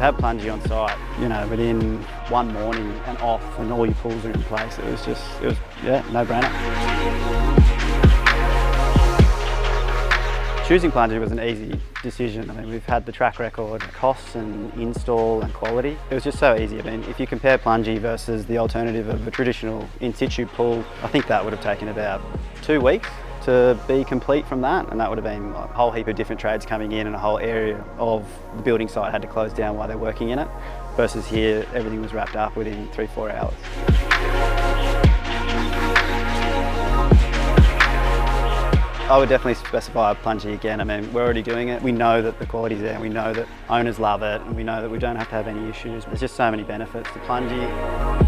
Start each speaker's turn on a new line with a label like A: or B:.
A: have Plungie on site, you know, within one morning and off, and all your pools are in place, it was yeah, no-brainer. Choosing Plungie was an easy decision. I mean, we've had the track record, costs and install and quality. It was just so easy. I mean, if you compare Plungie versus the alternative of a traditional in-situ pool, I think that would have taken about 2 weeks to be complete from that, and that would have been a whole heap of different trades coming in, and a whole area of the building site had to close down while they're working in it, versus here everything was wrapped up within 3-4 hours. I would definitely specify Plungie again. I mean, we're already doing it. We know that the quality's there, we know that owners love it, and we know that we don't have to have any issues. There's just so many benefits to Plungie.